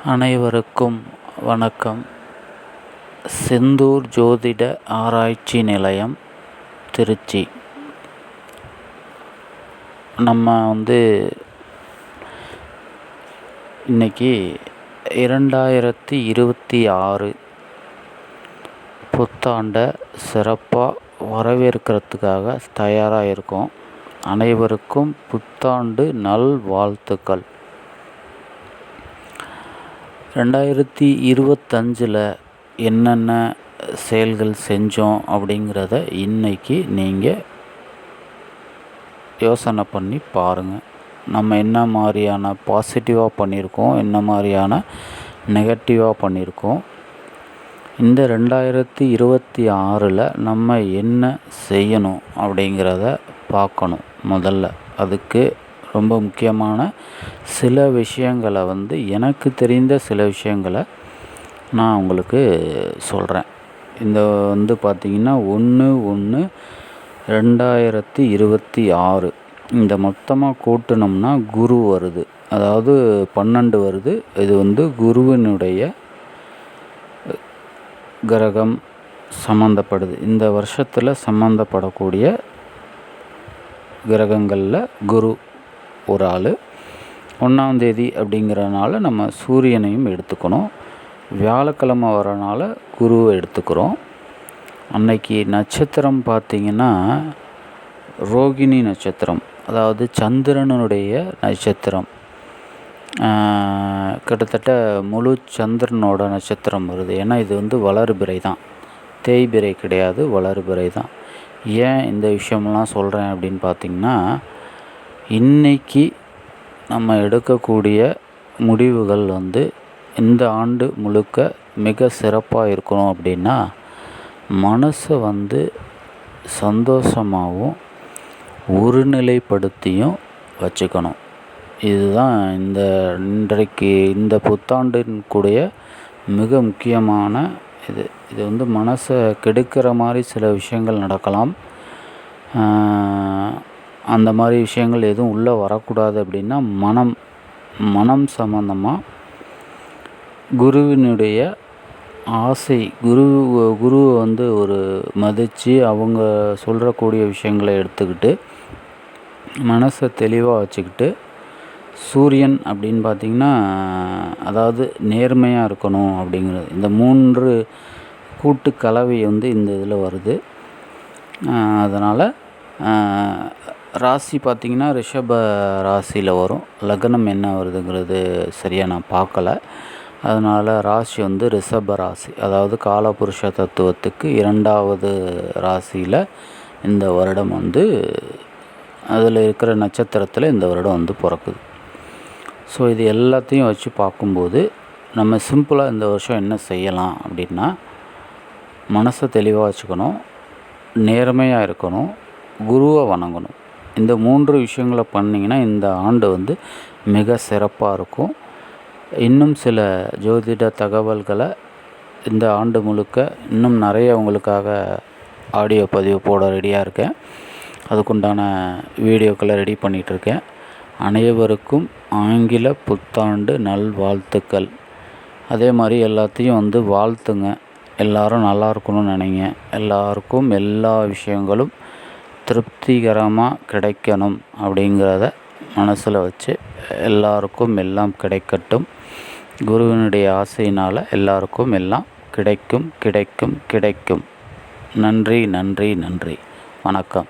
அனைவருக்கும் வணக்கம். செந்தூர் ஜோதிட ஆராய்ச்சி நிலையம், திருச்சி. நம்ம இன்னைக்கு 2026 புத்தாண்டை சிறப்பாக வரவேற்கிறதுக்காக தயாராக இருக்கோம். அனைவருக்கும் புத்தாண்டு நல்வாழ்த்துக்கள். 2025 என்னென்ன செயல்கள் செஞ்சோம் அப்படிங்கிறத இன்றைக்கி நீங்கள் யோசனை பண்ணி பாருங்கள். நம்ம என்ன மாதிரியான பாசிட்டிவாக பண்ணியிருக்கோம், என்ன மாதிரியான நெகட்டிவாக பண்ணியிருக்கோம், இந்த 2026 நம்ம என்ன செய்யணும் அப்படிங்கிறத பார்க்கணும். முதல்ல அதுக்கு ரொம்ப முக்கியமான சில விஷயங்களை எனக்கு தெரிந்த சில விஷயங்களை நான் உங்களுக்கு சொல்கிறேன். இந்த பார்த்திங்கன்னா 1/1/2026 இந்த மொத்தமாக கூட்டினோம்னா குரு வருது, அதாவது 12 வருது. இது குருவினுடைய கிரகம் சம்மந்தப்படுது. இந்த வருஷத்தில் சம்மந்தப்படக்கூடிய கிரகங்களில் குரு ஒரு ஆள். 1ஆம் தேதி அப்படிங்கிறனால நம்ம சூரியனையும் எடுத்துக்கணும். வியாழக்கிழமை வரனால குருவை எடுத்துக்கிறோம். அன்னைக்கு நட்சத்திரம் பார்த்திங்கன்னா ரோகிணி நட்சத்திரம், அதாவது சந்திரனுடைய நட்சத்திரம். கிட்டத்தட்ட முழு சந்திரனோட நட்சத்திரம் வருது. ஏன்னா இது வளர்பிறை தான், தேய்பிறை கிடையாது, வளர்பிறை தான். ஏன் இந்த விஷயமெல்லாம் சொல்கிறேன் அப்படின்னு பார்த்திங்கன்னா, இன்றைக்கி நம்ம எடுக்கக்கூடிய முடிவுகள் இந்த ஆண்டு முழுக்க மிக சிறப்பாக இருக்கணும் அப்படின்னா, மனசை சந்தோஷமாகவும் ஒருநிலைப்படுத்தியும் வச்சுக்கணும். இதுதான் இன்றைக்கு இந்த புத்தாண்டினுடைய மிக முக்கியமான இது மனசை கெடுக்கிற மாதிரி சில விஷயங்கள் நடக்கலாம். அந்த மாதிரி விஷயங்கள் எதுவும் உள்ளே வரக்கூடாது அப்படின்னா மனம் சம்பந்தமாக குருவினுடைய ஆசை, குருவை ஒரு மதித்து அவங்க சொல்கிறக்கூடிய விஷயங்களை எடுத்துக்கிட்டு மனசை தெளிவாக வச்சுக்கிட்டு, சூரியன் அப்படின்னு பார்த்திங்கன்னா அதாவது நேர்மையாக இருக்கணும் அப்படிங்கிறது. இந்த 3 கூட்டு கலவை இந்த இதில் வருது. அதனால் ராசி பார்த்திங்கன்னா ரிஷப ராசியில் வரும். லக்னம் என்ன வருதுங்கிறது சரியாக நான் பார்க்கல. அதனால் ராசி ரிஷப ராசி, அதாவது காலபுருஷ தத்துவத்துக்கு 2வது ராசியில் இந்த வருடம் அதில் இருக்கிற நட்சத்திரத்தில் இந்த வருடம் பிறக்குது. ஸோ இது எல்லாத்தையும் வச்சு பார்க்கும்போது நம்ம சிம்பிளாக இந்த வருஷம் என்ன செய்யலாம் அப்படின்னா, மனசை தெளிவாக வச்சுக்கணும், நேர்மையாக இருக்கணும், குருவை வணங்கணும். இந்த 3 விஷயங்களை பண்ணிங்கன்னா இந்த ஆண்டு மிக சிறப்பாக இருக்கும். இன்னும் சில ஜோதிட தகவல்களை இந்த ஆண்டு முழுக்க இன்னும் நிறைய உங்களுக்காக ஆடியோ பதிவு போட ரெடியாக இருக்கேன். அதுக்குண்டான வீடியோக்களை ரெடி பண்ணிகிட்ருக்கேன். அனைவருக்கும் ஆங்கில புத்தாண்டு நல்வாழ்த்துக்கள். அதே மாதிரி எல்லாத்தையும் வாழ்த்துங்க. எல்லோரும் நல்லா இருக்கணும்னு நினைங்க. எல்லாருக்கும் எல்லா விஷயங்களும் திருப்திகரமாக கிடைக்கணும் அப்படிங்கிறத மனசில் வச்சு எல்லாருக்கும் எல்லாம் கிடைக்கட்டும். குருவினுடைய ஆசையினால் எல்லாருக்கும் எல்லாம் கிடைக்கும் கிடைக்கும் கிடைக்கும். நன்றி நன்றி நன்றி. வணக்கம்.